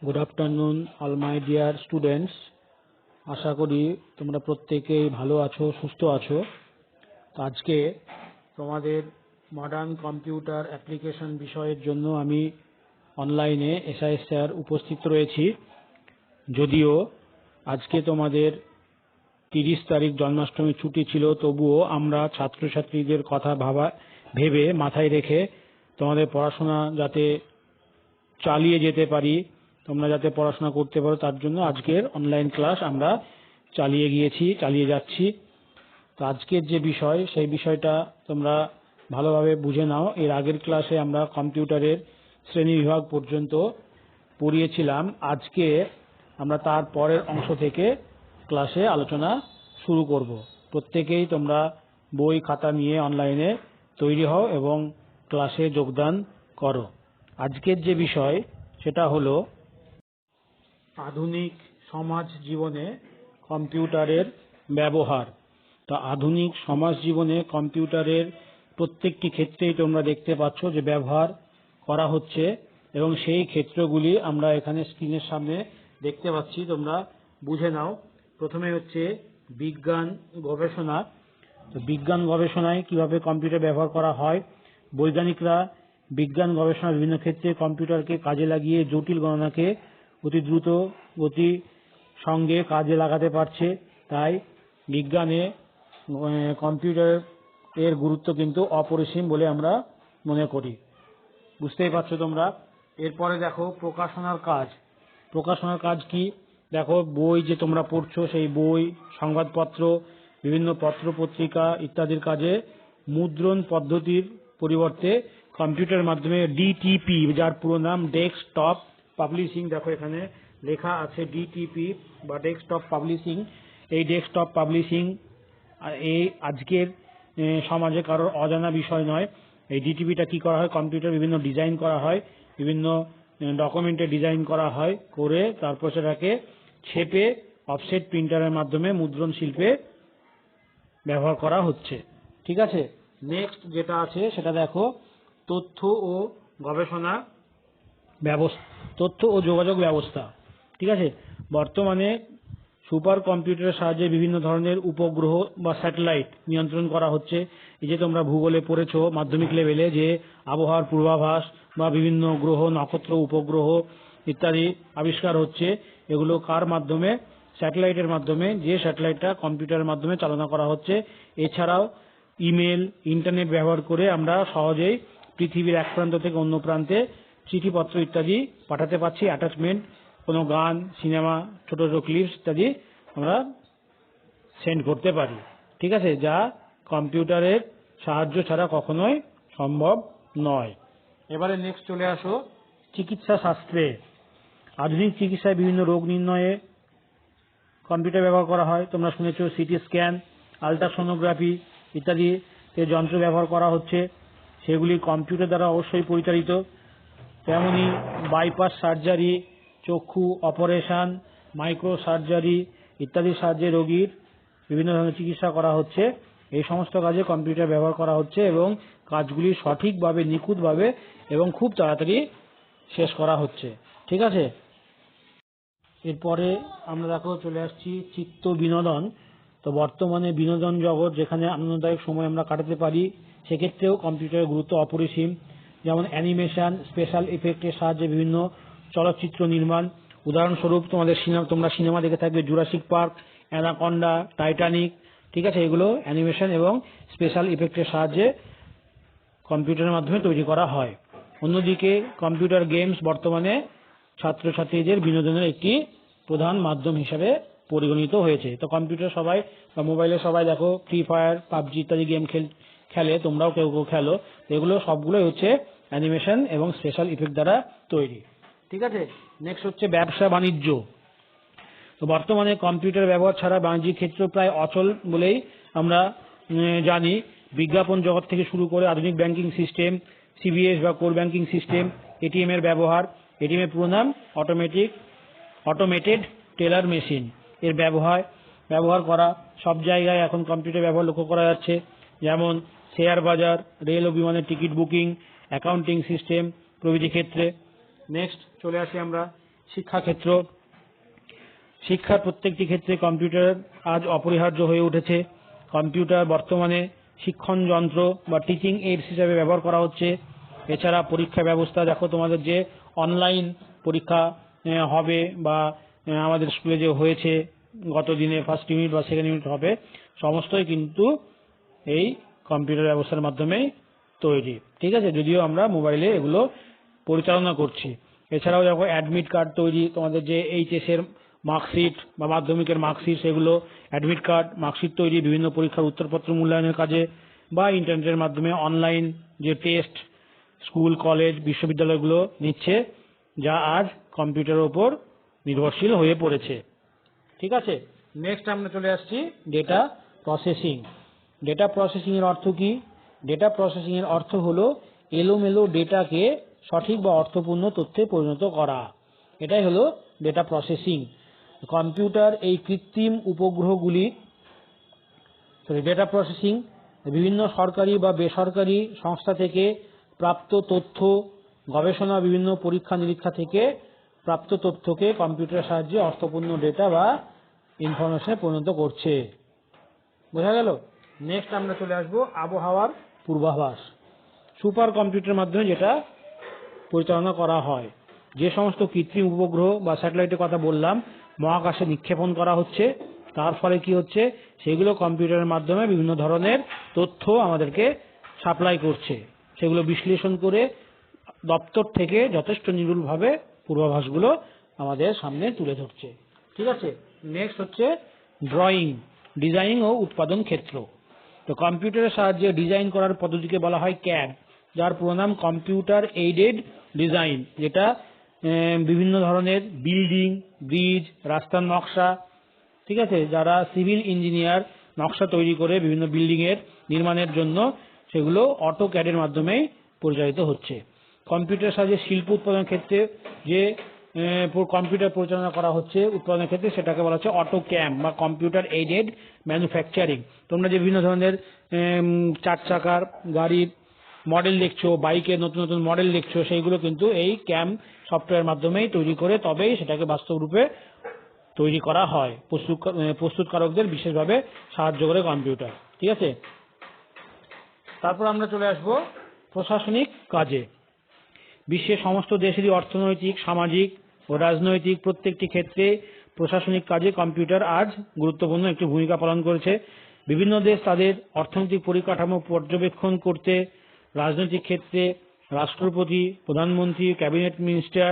Good afternoon all my dear students. आशा करी তোমরা প্রত্যেকেই ভালো আছো, সুস্থ আছো। তো আজকে তোমাদের মডার্ন কম্পিউটার অ্যাপ্লিকেশন বিষয়ের জন্য আমি অনলাইনে এসআইএস স্যার উপস্থিত রয়েছি। যদিও আজকে তোমাদের 30 তারিখ জন্মাষ্টমী ছুটি ছিল, তবুও আমরা ছাত্রছাত্রীদের কথা ভেবে মাথায় রেখে তোমাদের পড়াশোনা যাতে চালিয়ে যেতে পারি, তোমরা যাতে পড়াশোনা করতে পারো, তার জন্য আজকের অনলাইন ক্লাস আমরা চালিয়ে যাচ্ছি। তো আজকের যে বিষয়, সেই বিষয়টা তোমরা ভালোভাবে বুঝে নাও। এর আগের ক্লাসে আমরা কম্পিউটারের শ্রেণীবিভাগ পর্যন্ত পড়িয়েছিলাম। আজকে আমরা তার পরের অংশ থেকে ক্লাসে আলোচনা শুরু করব। প্রত্যেকেই তোমরা বই খাতা নিয়ে অনলাইনে তৈরি হও এবং ক্লাসে যোগদান করো। আজকের যে বিষয় সেটা হলো আধুনিক সমাজ জীবনে কম্পিউটারের ব্যবহার। তো আধুনিক সমাজ জীবনে কম্পিউটারের প্রত্যেকটি ক্ষেত্রেই তোমরা দেখতে পাচ্ছ যে ব্যবহার করা হচ্ছে এবং সেই ক্ষেত্রগুলি আমরা এখানে স্ক্রিনের সামনে দেখতে পাচ্ছি, তোমরা বুঝে নাও। প্রথমে হচ্ছে বিজ্ঞান গবেষণা। তো বিজ্ঞান গবেষণায় কিভাবে কম্পিউটার ব্যবহার করা হয়। বৈজ্ঞানিকরা বিজ্ঞান গবেষণার বিভিন্ন ক্ষেত্রে কম্পিউটারকে কাজে লাগিয়ে জটিল গণনাকে অতি দ্রুত গতি সঙ্গে কাজে লাগাতে পারছে। তাই বিজ্ঞানে কম্পিউটার এর গুরুত্ব কিন্তু অপরিসীম বলে আমরা মনে করি। বুঝতেই পারছো তোমরা। এরপরে দেখো প্রকাশনার কাজ। প্রকাশনার কাজ কি? দেখো, বই যে তোমরা পড়ছো, সেই বই, সংবাদপত্র, বিভিন্ন পত্র পত্রিকা ইত্যাদির কাজে মুদ্রণ পদ্ধতির পরিবর্তে কম্পিউটারের মাধ্যমে ডিটিপি, যার পুরো নাম ডেস্কটপ পাবলিশিং, দেখো এখানে লেখা আছে ডিটিপি বা ডেস্কটপ পাবলিশিং। এই ডেস্কটপ পাবলিশিং এই আজকের সমাজে কারোর অজানা বিষয় নয়। এই ডিটিপিটা কি করা হয়, কম্পিউটার বিভিন্ন ডিজাইন করা হয়, বিভিন্ন ডকুমেন্টে ডিজাইন করা হয়, করে তারপর সেটাকে ছেপে অফসেট প্রিন্টারের মাধ্যমে মুদ্রণ শিল্পে ব্যবহার করা হচ্ছে। ঠিক আছে, নেক্সট যেটা আছে সেটা দেখো তথ্য ও গবেষণা ব্যবস্থা, তথ্য ও যোগাযোগ ব্যবস্থা। ঠিক আছে, বর্তমানে সুপার কম্পিউটারের সাহায্যে বিভিন্ন ধরনের উপগ্রহ বা স্যাটেলাইট নিয়ন্ত্রণ করা হচ্ছে। এই যে তোমরা ভূগোলে পড়েছো মাধ্যমিক লেভেলে, যে আবহাওয়ার পূর্বাভাস বা বিভিন্ন গ্রহ, নক্ষত্র, উপগ্রহ ইত্যাদি আবিষ্কার হচ্ছে। এগুলো কার মাধ্যমে? স্যাটেলাইটের মাধ্যমে, যে স্যাটেলাইটটা কম্পিউটারের মাধ্যমে চালনা করা হচ্ছে। এছাড়াও ইমেল, ইন্টারনেট ব্যবহার করে আমরা সহজেই পৃথিবীর এক প্রান্ত থেকে অন্য প্রান্তে চিঠিপত্র ইত্যাদি পাঠাতে পারছি। অ্যাটাচমেন্ট, কোনো গান, সিনেমা, ছোট ছোট ক্লিপস ইত্যাদি আমরা সেন্ড করতে পারি। ঠিক আছে, যা কম্পিউটারের সাহায্য ছাড়া কখনোই সম্ভব নয়। এবারে নেক্সট চলে আসো চিকিৎসা শাস্ত্রে। আধুনিক চিকিৎসায় বিভিন্ন রোগ নির্ণয়ে কম্পিউটার ব্যবহার করা হয়। তোমরা শুনেছো সিটি স্ক্যান, আলট্রাসোনোগ্রাফি ইত্যাদি যন্ত্র ব্যবহার করা হচ্ছে। সেগুলি কম্পিউটার দ্বারা অবশ্যই পরিচালিত। তেমনি বাইপাস সার্জারি, চক্ষু অপারেশন, মাইক্রো সার্জারি ইত্যাদির সাহায্যে রোগীর বিভিন্ন ধরনের চিকিৎসা করা হচ্ছে। এই সমস্ত কাজে কম্পিউটার ব্যবহার করা হচ্ছে এবং কাজগুলি সঠিকভাবে, নিখুঁতভাবে এবং খুব তাড়াতাড়ি শেষ করা হচ্ছে। ঠিক আছে, এরপরে আমরা দেখো চলে আসছি চিত্ত বিনোদন। তো বর্তমানে বিনোদন জগৎ, যেখানে আনন্দদায়ক সময় আমরা কাটাতে পারি, সেক্ষেত্রেও কম্পিউটারের গুরুত্ব অপরিসীম। যেমন অ্যানিমেশন, স্পেশাল ইফেক্টের সাহায্যে বিভিন্ন চলচ্চিত্র নির্মাণ। উদাহরণস্বরূপ তোমরা সিনেমা দেখে থাকবে জুরাসিক পার্ক, অ্যানাকন্ডা, টাইটানিক। ঠিক আছে, এগুলো অ্যানিমেশন এবং স্পেশাল ইফেক্টের সাহায্যে কম্পিউটারের মাধ্যমে তৈরি করা হয়। অন্যদিকে কম্পিউটার গেমস বর্তমানে ছাত্রছাত্রীদের বিনোদনের একটি প্রধান মাধ্যম হিসেবে পরিগণিত হয়েছে। তো কম্পিউটার সবাই বা মোবাইলে সবাই দেখো ফ্রি ফায়ার, পাবজি ইত্যাদি গেম খেলে, তোমরাও কেউ কেউ খেলো। এগুলো সবগুলোই হচ্ছে অ্যানিমেশন এবং স্পেশাল ইফেক্ট দ্বারা তৈরি। ঠিক আছে, নেক্সট হচ্ছে ব্যবসা বাণিজ্য। তো বর্তমানে কম্পিউটার ব্যবহার ছাড়া বাণিজ্যিক ক্ষেত্র প্রায় অচল বলেই আমরা জানি। বিজ্ঞাপন জগৎ থেকে শুরু করে আধুনিক ব্যাংকিং সিস্টেম, সিবিএস বা কোর ব্যাংকিং সিস্টেম, এটিএম এর ব্যবহার। এটিএম এর পুরো নাম অটোমেটেড টেলার মেশিন। এর ব্যবহার করা সব জায়গায় এখন কম্পিউটার ব্যবহার লক্ষ্য করা যাচ্ছে। যেমন শেয়ার বাজার, রেল ও বিমানের টিকিট বুকিং, অ্যাকাউন্টিং সিস্টেম প্রভৃতি ক্ষেত্রে। নেক্সট চলে আসি আমরা শিক্ষাক্ষেত্র, শিক্ষার প্রত্যেকটি ক্ষেত্রে কম্পিউটার আজ অপরিহার্য হয়ে উঠেছে। কম্পিউটার বর্তমানে শিক্ষণ যন্ত্র বা টিচিং এইডস হিসেবে ব্যবহার করা হচ্ছে। এছাড়া পরীক্ষা ব্যবস্থা দেখো, তোমাদের যে অনলাইন পরীক্ষা হবে বা আমাদের স্কুলে যে হয়েছে গত দিনে ফার্স্ট ইউনিট বা সেকেন্ড ইউনিট হবে, সমস্তই কিন্তু এই কম্পিউটার ব্যবস্থার মাধ্যমেই তৈরি। ঠিক আছে, যদিও আমরা মোবাইলে এগুলো পরিচালনা করছি। এছাড়াও দেখো অ্যাডমিট কার্ড তৈরি, তোমাদের যে এইচএস এর মার্কশিট বা মাধ্যমিকের মার্কশিট, সেগুলো অ্যাডমিট কার্ড মার্কশিট তৈরি, বিভিন্ন পরীক্ষার উত্তরপত্র মূল্যায়নের কাজে বা ইন্টারনেটের মাধ্যমে অনলাইন যে টেস্ট স্কুল কলেজ বিশ্ববিদ্যালয়গুলো নিচ্ছে, যা আজ কম্পিউটারের উপর নির্ভরশীল হয়ে পড়েছে। ঠিক আছে, নেক্সট আমরা চলে আসছি ডেটা প্রসেসিং। ডেটা প্রসেসিং এর অর্থ কি? ডেটা প্রসেসিং এর অর্থ হলো এলোমেলো ডেটাকে সঠিক বা অর্থপূর্ণ তথ্যে পরিণত করা। এটাই হলো ডেটা প্রসেসিং। কম্পিউটার এই কৃত্রিম উপগ্রহগুলি ডেটা প্রসেসিং বিভিন্ন সরকারি বা বেসরকারি সংস্থা থেকে প্রাপ্ত তথ্য, গবেষণা, বিভিন্ন পরীক্ষা নিরীক্ষা থেকে প্রাপ্ত তথ্যকে কম্পিউটারের সাহায্যে অর্থপূর্ণ ডেটা বা ইনফরমেশনে পরিণত করছে। বোঝা গেল? নেক্সট আমরা চলে আসবো আবহাওয়ার পূর্বাভাস। সুপার কম্পিউটারের মাধ্যমে যেটা পরিচালনা করা হয়, যে সমস্ত কৃত্রিম উপগ্রহ বা স্যাটেলাইটের কথা বললাম মহাকাশে নিক্ষেপণ করা হচ্ছে, তার ফলে কি হচ্ছে, সেগুলো কম্পিউটারের মাধ্যমে বিভিন্ন ধরনের তথ্য আমাদেরকে সাপ্লাই করছে। সেগুলো বিশ্লেষণ করে দপ্তর থেকে যথেষ্ট নির্ভুলভাবে পূর্বাভাসগুলো আমাদের সামনে তুলে ধরছে। ঠিক আছে, নেক্সট হচ্ছে ড্রয়িং, ডিজাইন ও উৎপাদন ক্ষেত্র। তো কম্পিউটারের সাহায্যে ডিজাইন করার পদ্ধতিকে বলা হয় ক্যাড, যার পুরো নাম কম্পিউটার এইডেড ডিজাইন, যেটা বিভিন্ন ধরনের বিল্ডিং, ব্রিজ, রাস্তার নকশা, ঠিক আছে, যারা সিভিল ইঞ্জিনিয়ার নকশা তৈরি করে বিভিন্ন বিল্ডিং এর নির্মাণের জন্য, সেগুলো অটো ক্যাডের মাধ্যমেই পরিচালিত হচ্ছে। কম্পিউটারের সাহায্যে শিল্প উৎপাদনের ক্ষেত্রে যে কম্পিউটার পরিচালনা করা হচ্ছে উৎপাদনের ক্ষেত্রে, সেটাকে বলা হচ্ছে অটো ক্যাম বা কম্পিউটার এইডেড ম্যানুফ্যাকচারিং। তোমরা যে বিভিন্ন ধরনের চার চাকার গাড়ির মডেল দেখছো, বাইকের নতুন নতুন মডেল দেখছো, সেইগুলো কিন্তু এই ক্যাম সফটওয়্যার মাধ্যমেই তৈরি করে তবেই সেটাকে বাস্তব রূপে তৈরি করা হয়। প্রস্তুতকারকদের বিশেষভাবে সাহায্য করে কম্পিউটার। ঠিক আছে, তারপর আমরা চলে আসব প্রশাসনিক কাজে। বিশ্বের সমস্ত দেশেরই অর্থনৈতিক, সামাজিক ও রাজনৈতিক প্রত্যেকটি ক্ষেত্রে প্রশাসনিক কাজে কম্পিউটার আজ গুরুত্বপূর্ণ একটি ভূমিকা পালন করেছে। বিভিন্ন দেশ তাদের অর্থনৈতিক পরিকাঠামো পর্যবেক্ষণ করতে রাজনৈতিক ক্ষেত্রে রাষ্ট্রপতি, প্রধানমন্ত্রী, ক্যাবিনেট মিনিস্টার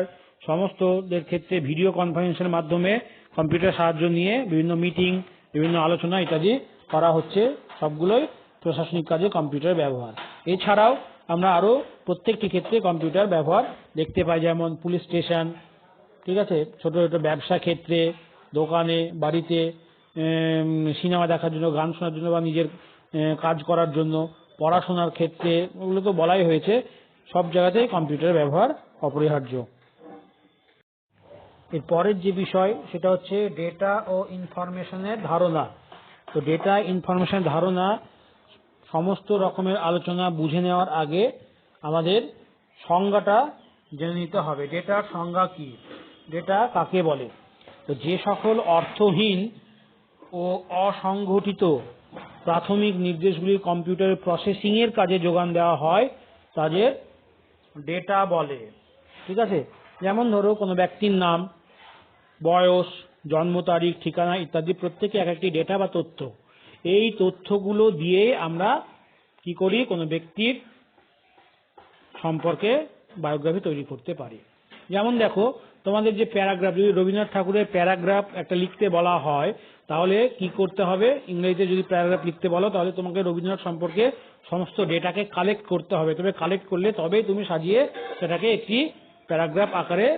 সমস্তদের ক্ষেত্রে ভিডিও কনফারেন্সের মাধ্যমে কম্পিউটার সাহায্য নিয়ে বিভিন্ন মিটিং, বিভিন্ন আলোচনা ইত্যাদি করা হচ্ছে। সবগুলোই প্রশাসনিক কাজে কম্পিউটার ব্যবহার। এছাড়াও আমরা আরো প্রত্যেকটি ক্ষেত্রে কম্পিউটার ব্যবহার দেখতে পাই, যেমন পুলিশ স্টেশন, ঠিক আছে, ছোট ছোট ব্যবসা ক্ষেত্রে, দোকানে, বাড়িতে, সিনেমা দেখার জন্য, গান শোনার জন্য বা নিজের কাজ করার জন্য, পড়াশোনার ক্ষেত্রে, ওগুলো তো বলাই হয়েছে। সব জায়গাতেই কম্পিউটারের ব্যবহার অপরিহার্য। এর পরের যে বিষয় সেটা হচ্ছে ডেটা ও ইনফরমেশনের ধারণা। তো ডেটা ইনফরমেশনের ধারণা সমস্ত রকমের আলোচনা বুঝে নেওয়ার আগে আমাদের সংজ্ঞাটা জেনে নিতে হবে। ডেটার সংজ্ঞা কি, ডেটা কাকে বলে? তো যে সকল অর্থহীন ও অসংগঠিত প্রাথমিক নির্দেশগুলি কম্পিউটারের প্রসেসিং এর কাজে যোগান দেওয়া হয় তাদের ডেটা বলে। ঠিক আছে, যেমন ধরো কোনো ব্যক্তির নাম, বয়স, জন্ম তারিখ, ঠিকানা ইত্যাদি প্রত্যেকে এক একটি ডেটা বা তথ্য। এই তথ্যগুলো দিয়ে আমরা কি করি, কোনো ব্যক্তির সম্পর্কে বায়োগ্রাফি তৈরি করতে পারি। যেমন দেখো, তোমাদের যে প্যারাগ্রাফ, যদি রবীন্দ্রনাথ ঠাকুরের প্যারাগ্রাফ একটা লিখতে বলা হয়, তাহলে কি করতে হবে? ইংরেজিতে যদি প্যারাগ্রাফ লিখতে বলো, তাহলে তোমাকে রবীন্দ্রনাথ সম্পর্কে সমস্ত ডেটাকে কালেক্ট করতে হবে। তবে কালেক্ট করলে তবেই তুমি সাজিয়ে সেটাকে একটি প্যারাগ্রাফ আকারে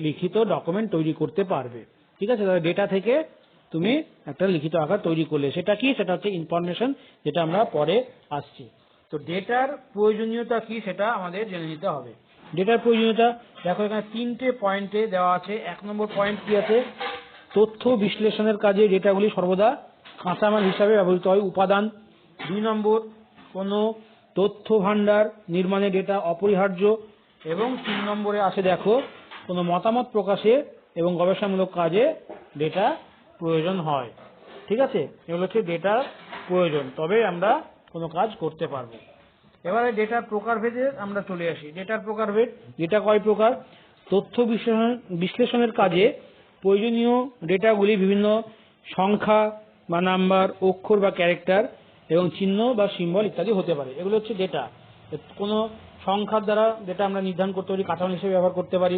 লিখিত ডকুমেন্ট তৈরি করতে পারবে। ঠিক আছে, তাহলে ডেটা থেকে তুমি একটা লিখিত আকার তৈরি করলে সেটা কি, সেটা হচ্ছে ইনফরমেশন, যেটা আমরা পরে আসছি। তো ডেটার প্রয়োজনীয়তা কি সেটা আমাদের জেনে নিতে হবে। ডেটার প্রয়োজনীয়তা দেখো, এখানে 3টে পয়েন্টে দেওয়া আছে। 1 নম্বর পয়েন্ট কি আছে? তথ্য বিশ্লেষণের কাজে ডেটাগুলি সর্বদা কাঁচামাল হিসাবে ব্যবহৃত হয়, উপাদান। 2 নম্বর, কোনো তথ্য ভান্ডার নির্মাণে ডেটা অপরিহার্য। এবং 3 নম্বরে আছে দেখো, কোনো মতামত প্রকাশে এবং গবেষণামূলক কাজে ডেটা প্রয়োজন হয়। ঠিক আছে, এগুলো হচ্ছে ডেটার প্রয়োজন, তবে আমরা কোনো কাজ করতে পারবো। এবারে ডেটার প্রকারভেদে আমরা চলে আসি। ডেটার প্রকারভেদ, ডেটা কয় প্রকার? তথ্য বিশ্লেষণের কাজে প্রয়োজনীয় ডেটাগুলি বিভিন্ন সংখ্যা বা নাম্বার, অক্ষর বা ক্যারেক্টার এবং চিহ্ন বা সিম্বল ইত্যাদি হতে পারে। এগুলো হচ্ছে ডেটা। কোনো সংখ্যার দ্বারা ডেটা আমরা নির্ধারণ করতে পারি, কাঠামো হিসেবে ব্যবহার করতে পারি।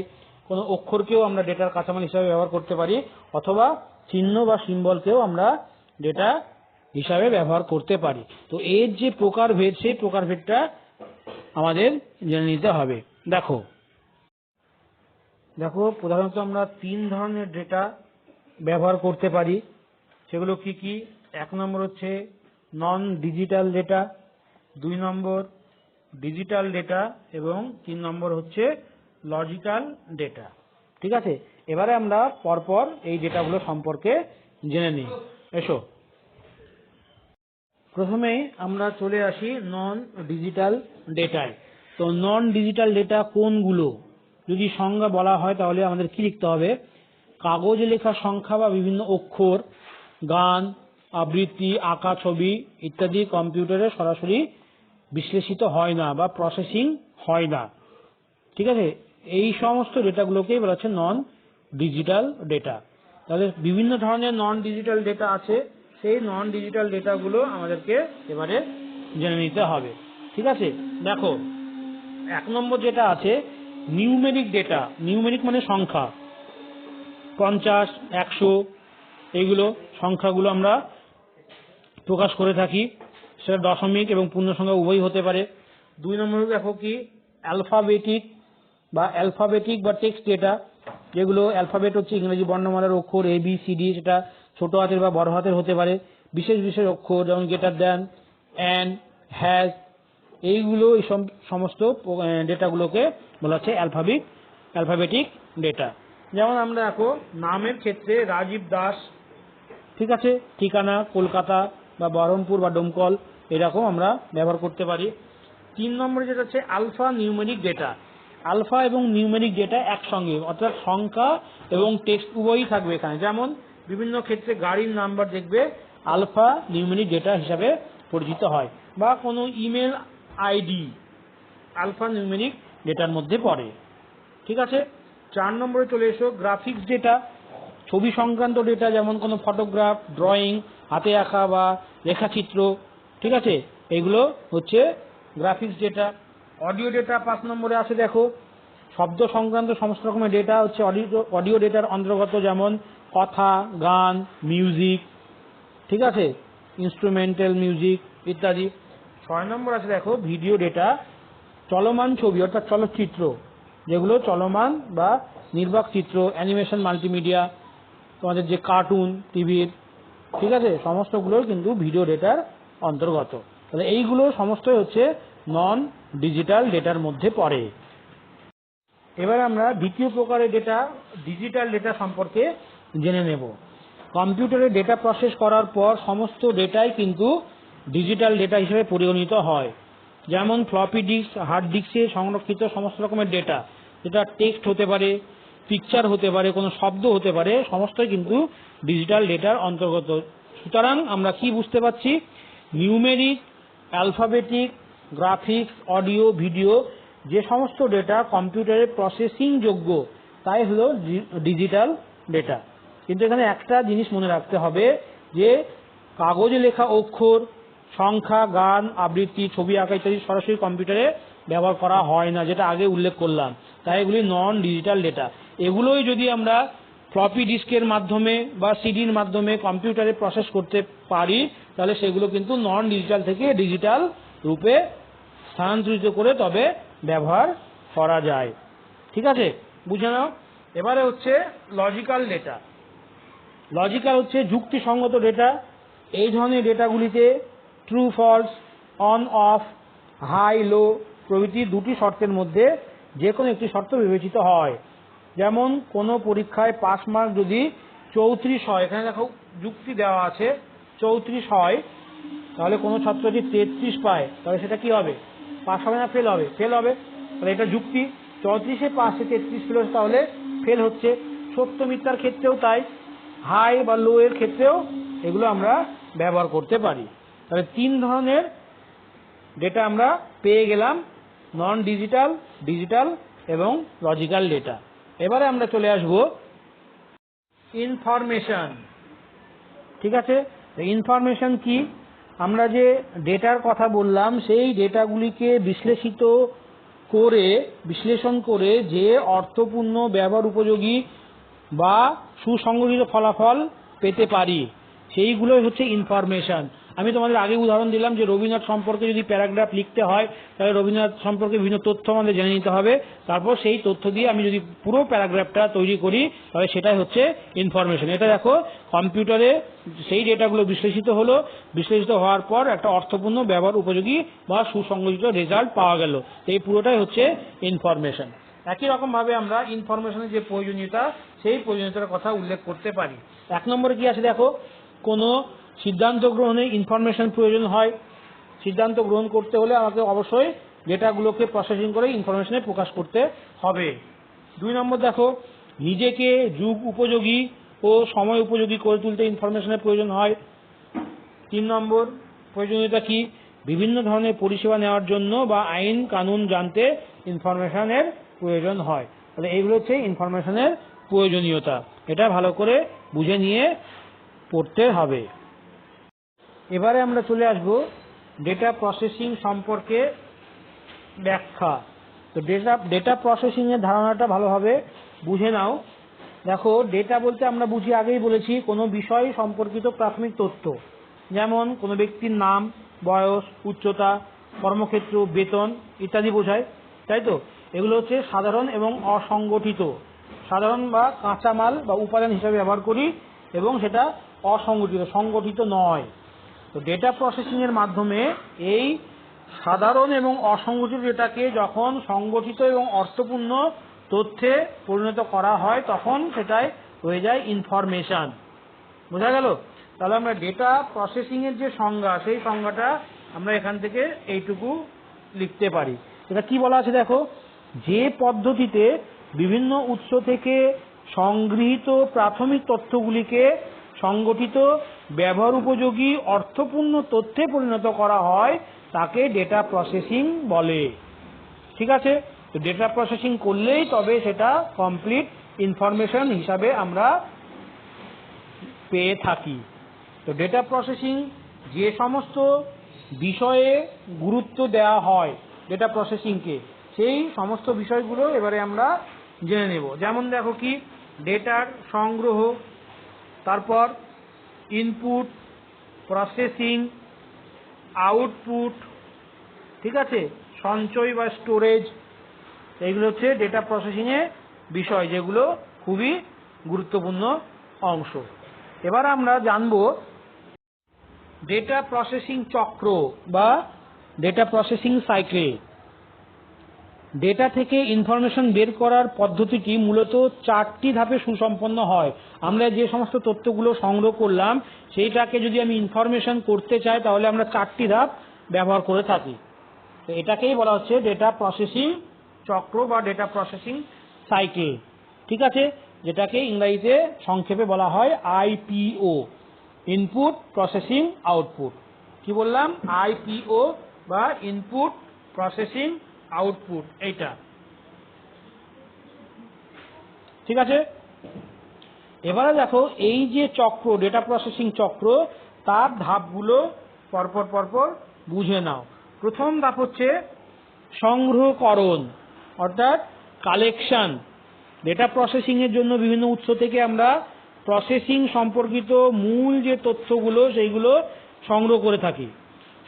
কোনো অক্ষরকেও আমরা ডেটার কাঠামো হিসাবে ব্যবহার করতে পারি, অথবা চিহ্ন বা সিম্বলকেও আমরা ডেটা হিসাবে ব্যবহার করতে পারি। তো এর যে প্রকারভেদ, সেই প্রকারভেদটা আমাদের জেনে নিতে হবে। দেখো প্রধানত আমরা 3 ধরনের ডেটা ব্যবহার করতে পারি। সেগুলো কি কি? 1 নম্বর হচ্ছে নন ডিজিটাল ডেটা, 2 নম্বর ডিজিটাল ডেটা এবং 3 নম্বর হচ্ছে লজিক্যাল ডেটা। ঠিক আছে, এবারে আমরা পরপর এই ডেটাগুলো সম্পর্কে জেনে নিই। এসো, প্রথমেই আমরা চলে আসি নন ডিজিটাল ডেটায়। তো নন ডিজিটাল ডেটা কোনগুলো? যদি সংজ্ঞা বলা হয় তাহলে আমাদের কি লিখতে হবে? কাগজে লেখা সংখ্যা বা বিভিন্ন অক্ষর, গান, আবৃত্তি, আঁকা ছবি ইত্যাদি কম্পিউটারে সরাসরি বিশ্লেষিত হয় না বা প্রসেসিং হয় না। ঠিক আছে, এই সমস্ত ডেটাগুলোকেই বলা হচ্ছে নন ডিজিটাল ডেটা। তাহলে বিভিন্ন ধরনের নন ডিজিটাল ডেটা আছে, সেই নন ডিজিটাল ডেটাগুলো আমাদেরকে এবারে জেনে নিতে হবে। ঠিক আছে, দেখো 1 নম্বর যেটা আছে নিউমেরিক ডেটা। নিউমেরিক মানে সংখ্যা, 50, 100 এইগুলো সংখ্যাগুলো আমরা প্রকাশ করে থাকি। সেটা দশমিক এবং পূর্ণ সংখ্যা উভয়ই হতে পারে। 2 নম্বরে দেখো কি অ্যালফাবেটিক বা টেক্সট ডেটা, যেগুলো অ্যালফাবেট হচ্ছে ইংরেজি বর্ণমালার অক্ষর ABCD, সেটা ছোট হাতের বা বড় হাতের হতে পারে। বিশেষ বিশেষ অক্ষর যেমন গ্রেটার দ্যান, অ্যান্ড, হ্যাজ, এইগুলো এই সমস্ত ডেটাগুলোকে বলা হচ্ছে অ্যালফাবেটিক ডেটা। যেমন আমরা দেখো নামের ক্ষেত্রে রাজীব দাস, ঠিক আছে, ঠিকানা কলকাতা বা বহরমপুর বা ডোমকল, এরকম আমরা ব্যবহার করতে পারি। 3 নম্বরে যেটা হচ্ছে আলফা নিউমেরিক ডেটা। আলফা এবং নিউমেরিক ডেটা একসঙ্গে, অর্থাৎ সংখ্যা এবং টেক্সট উভয়ই থাকবে এখানে। যেমন বিভিন্ন ক্ষেত্রে গাড়ির নাম্বার দেখবে আলফা নিউমেরিক ডেটা হিসাবে পরিচিত হয়, বা কোনো ইমেল আইডি আলফা নিউমেরিক ডেটার মধ্যে পড়ে। ঠিক আছে, 4 নম্বরে চলে এসো গ্রাফিক্স ডেটা। ছবি সংক্রান্ত ডেটা, যেমন কোনো ফটোগ্রাফ, ড্রয়িং, হাতে আঁকা বা রেখাচিত্র। ঠিক আছে, এগুলো হচ্ছে গ্রাফিক্স ডেটা। অডিও ডেটা 5 নম্বরে আসে। দেখো শব্দ সংক্রান্ত সমস্ত রকমের ডেটা হচ্ছে অডিও ডেটার অন্তর্গত, যেমন কথা, গান, মিউজিক, ঠিক আছে, ইনস্ট্রুমেন্টাল মিউজিক ইত্যাদি। 6 নম্বর আছে দেখো ভিডিও ডেটা। চলমান ছবি অর্থাৎ চলচ্চিত্র, যেগুলো চলমান বা নির্বাক চিত্র, অ্যানিমেশন, মাল্টিমিডিয়া, তোমাদের যে কার্টুন টিভির, ঠিক আছে, সমস্তগুলোই কিন্তু ভিডিও ডেটার অন্তর্গত। তাহলে এইগুলো সমস্তই হচ্ছে নন ডিজিটাল ডেটার মধ্যে পড়ে। এবার আমরা দ্বিতীয় প্রকারের ডেটা, ডিজিটাল ডেটা সম্পর্কে জেনে নেব। কম্পিউটারে ডেটা প্রসেস করার পর সমস্ত ডেটাই কিন্তু ডিজিটাল ডেটা হিসেবে পরিগণিত হয়। যেমন ফ্লপি ডিস্ক, হার্ড ডিস্কে সংরক্ষিত সমস্ত রকমের ডেটা, যেটা টেক্সট হতে পারে, পিকচার হতে পারে, কোনো শব্দ হতে পারে, সমস্তই কিন্তু ডিজিটাল ডেটার অন্তর্গত। সুতরাং আমরা কি বুঝতে পারছি? Numeric, alphabetic, graphics, audio, video, যে সমস্ত ডেটা কম্পিউটারে প্রসেসিং যোগ্য তাই হলো ডিজিটাল ডেটা। কিন্তু এখানে একটা জিনিস মনে রাখতে হবে যে কাগজে লেখা অক্ষর, সংখ্যা, গান, আবৃত্তি, ছবি আঁকা ইত্যাদি সরাসরি কম্পিউটারে ব্যবহার করা হয় না, যেটা আগে উল্লেখ করলাম। তাই এগুলি নন ডিজিটাল ডেটা। এগুলোই যদি আমরা ফ্লপি ডিস্কের মাধ্যমে বা সিডির মাধ্যমে কম্পিউটারে প্রসেস করতে পারি, তাহলে সেগুলো কিন্তু নন ডিজিটাল থেকে ডিজিটাল রূপে স্থানান্তরিত করে তবে ব্যবহার করা যায়। ঠিক আছে, বুঝে নাও। এবারে হচ্ছে লজিক্যাল ডেটা। লজিক্যাল হচ্ছে যুক্তিসঙ্গত ডেটা। এই ধরনের ডেটাগুলিতে true false, on off, high low প্রভৃতি 2টি শর্তের মধ্যে যে কোনো একটি শর্ত বিবেচিত হয়। যেমন কোনো পরীক্ষায় পাস মার্ক যদি 34 হয়, এখানে দেখো যুক্তি দেওয়া আছে 34 হয়, তাহলে কোনো ছাত্র যদি 33 পায় তাহলে সেটা কি হবে? পাস হবে না ফেল হবে? ফেল হবে। তাহলে এটা যুক্তি। 34-এ 533 পেল, তাহলে ফেল হচ্ছে। সত্য মিথ্যার ক্ষেত্রেও তাই, হাই বা লো এর ক্ষেত্রেও এগুলো আমরা ব্যবহার করতে পারি। তাহলে 3 ধরনের ডেটা আমরা পেয়ে গেলাম, নন ডিজিটাল, ডিজিটাল এবং লজিক্যাল ডেটা। এবারে আমরা চলে আসব ইনফরমেশন। ঠিক আছে, ইনফরমেশন কি? আমরা যে ডেটার কথা বললাম সেই ডেটাগুলিকে বিশ্লেষণ করে যে অর্থপূর্ণ, ব্যবহার উপযোগী বা সুসংগঠিত ফলাফল পেতে পারি, সেইগুলোই হচ্ছে ইনফরমেশন। আমি তোমাদের আগে উদাহরণ দিলাম যে রবীন্দ্রনাথ সম্পর্কে যদি প্যারাগ্রাফ লিখতে হয়, তাহলে রবীন্দ্রনাথ সম্পর্কে বিভিন্ন তথ্য আমাদের জেনে নিতে হবে। তারপর সেই তথ্য দিয়ে আমি যদি পুরো প্যারাগ্রাফটা তৈরি করি, তাহলে সেটাই হচ্ছে ইনফরমেশন। এটা দেখো, কম্পিউটারে সেই ডেটাগুলো বিশ্লেষিত হওয়ার পর একটা অর্থপূর্ণ, ব্যবহার উপযোগী বা সুসংগঠিত রেজাল্ট পাওয়া গেল। এই পুরোটাই হচ্ছে ইনফরমেশন। একই রকম ভাবে আমরা ইনফরমেশনের যে প্রয়োজনীয়তা, সেই প্রয়োজনীয়তার কথা উল্লেখ করতে পারি। 1 নম্বরে কি আছে দেখো, কোনো সিদ্ধান্ত গ্রহণে ইনফরমেশন প্রয়োজন হয়। সিদ্ধান্ত গ্রহণ করতে হলে আমাকে অবশ্যই ডেটাগুলোকে প্রসেসিং করে ইনফরমেশনে প্রকাশ করতে হবে। 2 নম্বর দেখো, নিজেকে যুগ উপযোগী ও সময় উপযোগী করে তুলতে ইনফরমেশনের প্রয়োজন হয়। 3 নম্বর প্রয়োজনীয়তা কি? বিভিন্ন ধরনের পরিষেবা নেওয়ার জন্য বা আইন কানুন জানতে ইনফরমেশনের প্রয়োজন হয়। তাহলে এইগুলো হচ্ছে ইনফরমেশনের প্রয়োজনীয়তা। এটা ভালো করে বুঝে নিয়ে পড়তে হবে। এবারে আমরা চলে আসব ডেটা প্রসেসিং সম্পর্কে ব্যাখ্যা। তো ডেটা প্রসেসিং এর ধারণাটা ভালোভাবে বুঝে নাও। দেখো, ডেটা বলতে আমরা বুঝি, আগেই বলেছি, কোনো বিষয় সম্পর্কিত প্রাথমিক তথ্য, যেমন কোনো ব্যক্তির নাম, বয়স, উচ্চতা, কর্মক্ষেত্র, বেতন ইত্যাদি বোঝায়, তাই তো? এগুলো হচ্ছে সাধারণ এবং অসংগঠিত। সাধারণ বা কাঁচামাল বা উপাদান হিসাবে ব্যবহার করি, এবং সেটা অসংগঠিত, সংগঠিত নয়। তো ডেটা প্রসেসিং এর মাধ্যমে এই সাধারণ এবং অসংগঠিত ডেটাকে যখন সংগঠিত এবং অর্থপূর্ণ তথ্যে পরিণত করা হয়, তখন সেটাই হয়ে যায় ইনফরমেশন। বোঝা গেল? তাহলে আমরা ডেটা প্রসেসিং এর যে সংজ্ঞা, সেই সংজ্ঞাটা আমরা এখান থেকে এইটুকু লিখতে পারি। এটা কি বলা আছে দেখো, যে পদ্ধতিতে বিভিন্ন উৎস থেকে সংগৃহীত প্রাথমিক তথ্যগুলিকে সংগঠিত, ব্যবহার উপযোগী, অর্থপূর্ণ তথ্যে পরিণত করা হয়, তাকে ডেটা প্রসেসিং বলে। ঠিক আছে? তো ডেটা প্রসেসিং করলেই তবে সেটা কমপ্লিট ইনফরমেশন হিসাবে আমরা পেয়ে থাকি। তো ডেটা প্রসেসিং যে সমস্ত বিষয়ে গুরুত্ব দেওয়া হয় ডেটা প্রসেসিংকে, সেই সমস্ত বিষয়গুলো এবারে আমরা জেনে নেব। যেমন দেখো, কি ডেটার সংগ্রহ, তারপর ইনপুট, প্রসেসিং, আউটপুট, ঠিক আছে, সঞ্চয় বা স্টোরেজ, এইগুলো হচ্ছে ডেটা প্রসেসিং এর বিষয়, যেগুলো খুবই গুরুত্বপূর্ণ অংশ। এবার আমরা জানব ডেটা প্রসেসিং চক্র বা ডেটা প্রসেসিং সাইকেল। ডেটা থেকে ইনফরমেশন বের করার পদ্ধতিটি মূলত 4টি ধাপে সুসম্পন্ন হয়। আমরা যে সমস্ত তথ্যগুলো সংগ্রহ করলাম, সেইটাকে যদি আমি ইনফরমেশন করতে চাই, তাহলে আমরা 4টি ধাপ ব্যবহার করে থাকি। তো এটাকেই বলা হচ্ছে ডেটা প্রসেসিং চক্র বা ডেটা প্রসেসিং সাইকেল। ঠিক আছে, যেটাকে ইংরেজিতে সংক্ষেপে বলা হয় আইপিও, ইনপুট, প্রসেসিং, আউটপুট। কি বললাম? আইপিও বা ইনপুট, প্রসেসিং, আউটপুট, এইটা। ঠিক আছে, এবারে দেখো, এই যে চক্র, ডেটা প্রসেসিং চক্র, তার ধাপগুলো পরপর বুঝে নাও। প্রথম ধাপ হচ্ছে সংগ্রহকরণ, অর্থাৎ কালেকশন। ডেটা প্রসেসিং এর জন্য বিভিন্ন উৎস থেকে আমরা প্রসেসিং সম্পর্কিত মূল যে তথ্যগুলো, সেইগুলো সংগ্রহ করে থাকি।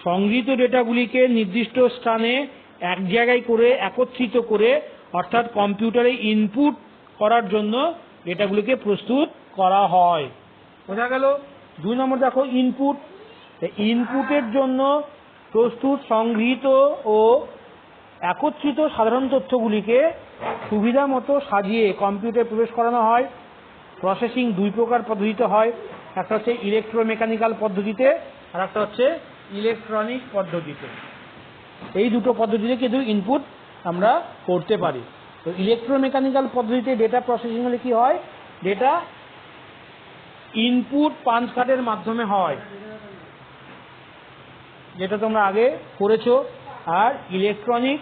সংগৃহীত ডেটাগুলিকে নির্দিষ্ট স্থানে এক জায়গায় করে একত্রিত করে, অর্থাৎ কম্পিউটারে ইনপুট করার জন্য ডেটাগুলিকে প্রস্তুত করা হয়। বোঝা গেল? 2 নম্বর দেখো, ইনপুট। ইনপুটের জন্য প্রস্তুত, সংগৃহীত ও একত্রিত সাধারণ তথ্যগুলিকে সুবিধা মতো সাজিয়ে কম্পিউটারে প্রবেশ করানো হয়। প্রসেসিং 2 প্রকার পদ্ধতিতে হয়, একটা হচ্ছে ইলেকট্রোমেকানিক্যাল পদ্ধতিতে, আর একটা হচ্ছে ইলেকট্রনিক পদ্ধতিতে। এই দুটো পদ্ধতিতে কিন্তু ইনপুট আমরা করতে পারি। তো তো ইলেকট্রোমেকানিক্যাল পদ্ধতিতে ডেটা প্রসেসিং হলে কি হয়, ডেটা ইনপুট পাঞ্চ কার্ডের মাধ্যমে হয়, যেটা তোমরা আগে করেছো। আর ইলেকট্রনিক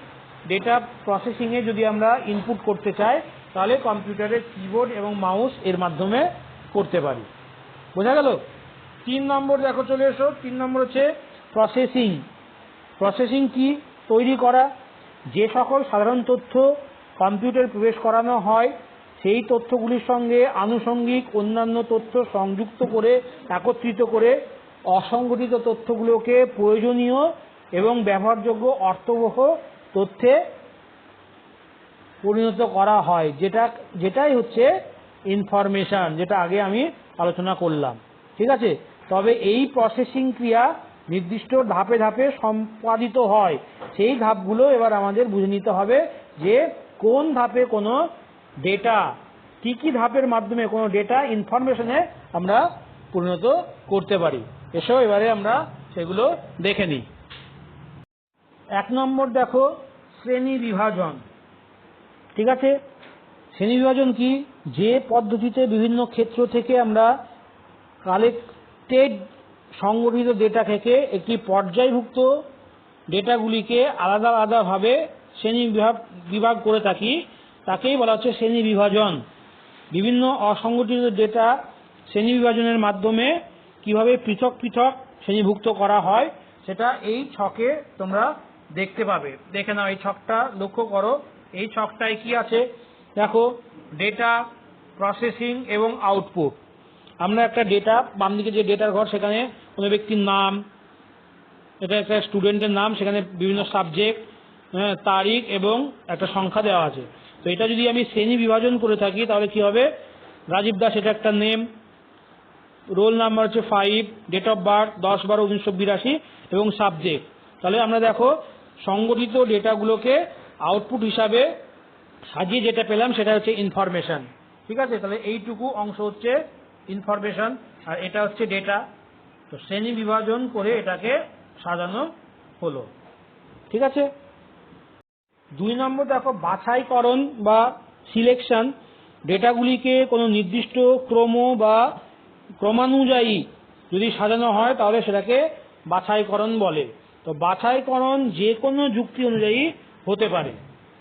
ডেটা প্রসেসিংয়ে যদি আমরা ইনপুট করতে চাই তাহলে কম্পিউটারের কিবোর্ড এবং মাউস এর মাধ্যমে করতে পারি। বোঝা গেল? 3 নম্বর দেখো, চলে এসো। 3 নম্বর হচ্ছে প্রসেসিং। প্রসেসিং কি? তৈরি করা। যে সকল সাধারণ তথ্য কম্পিউটারে প্রবেশ করানো হয় সেই তথ্যগুলির সঙ্গে আনুষঙ্গিক অন্যান্য তথ্য সংযুক্ত করে একত্রিত করে অসংগঠিত তথ্যগুলোকে প্রয়োজনীয় এবং ব্যবহারযোগ্য অর্থবহ তথ্যে পরিণত করা হয়, যেটাই হচ্ছে ইনফরমেশন, যেটা আগে আমি আলোচনা করলাম। ঠিক আছে? তবে এই প্রসেসিং ক্রিয়া নির্দিষ্ট ধাপে ধাপে সম্পাদিত হয়। সেই ধাপগুলো এবার আমাদের বুঝে নিতে হবে যে কোন ধাপে কোনো ডেটা, কি কি ধাপের মাধ্যমে কোনো ডেটা ইনফরমেশনে আমরা পরিণত করতে পারি। এসো এবারে আমরা সেগুলো দেখে নিই। 1 নম্বর দেখো, শ্রেণী বিভাজন। ঠিক আছে? শ্রেণী বিভাজন কি? যে পদ্ধতিতে বিভিন্ন ক্ষেত্র থেকে আমরা কালেক্টেড সংগঠিত ডেটা থেকে একটি পর্যায়ভুক্ত ডেটাগুলিকে আলাদা আলাদাভাবে শ্রেণী বিভাগ করে থাকি, তাকেই বলা হচ্ছে শ্রেণী বিভাজন। বিভিন্ন অসংগঠিত ডেটা শ্রেণী বিভাজনের মাধ্যমে কিভাবে পৃথক পৃথক শ্রেণীভুক্ত করা হয় সেটা এই ছকে তোমরা দেখতে পাবে। দেখে নাও, এই ছকটা লক্ষ্য করো। এই ছকটায় কি আছে দেখো, ডেটা, প্রসেসিং এবং আউটপুট। আমরা একটা ডেটা, বাম দিকে যে ডেটার ঘর, সেখানে কোনো ব্যক্তির নাম, এটা একটা স্টুডেন্টের নাম, সেখানে বিভিন্ন সাবজেক্ট, তারিখ এবং একটা সংখ্যা দেওয়া আছে। তো এটা যদি আমি শ্রেণী বিভাজন করে থাকি তাহলে কি হবে, রাজীব দাস এটা একটা নেম, রোল নাম্বার হচ্ছে 5, ডেট অফ বার্থ 10/12/1982 এবং সাবজেক্ট। তাহলে আমরা দেখো সংগঠিত ডেটাগুলোকে আউটপুট হিসাবে সাজিয়ে যেটা পেলাম সেটা হচ্ছে ইনফরমেশন। ঠিক আছে? তাহলে এইটুকু অংশ হচ্ছে ইনফরমেশন আর এটা হচ্ছে ডেটা। তো শ্রেণী বিভাজন করে এটাকে সাজানো হলো। ঠিক আছে? 2 নম্বর দেখো, বাছাইকরণ বা সিলেকশন। ডেটাগুলিকে কোনো নির্দিষ্ট ক্রম বা ক্রমানুযায়ী যদি সাজানো হয় তাহলে সেটাকে বাছাইকরণ বলে। তো বাছাইকরণ যে কোনো যুক্তি অনুযায়ী হতে পারে।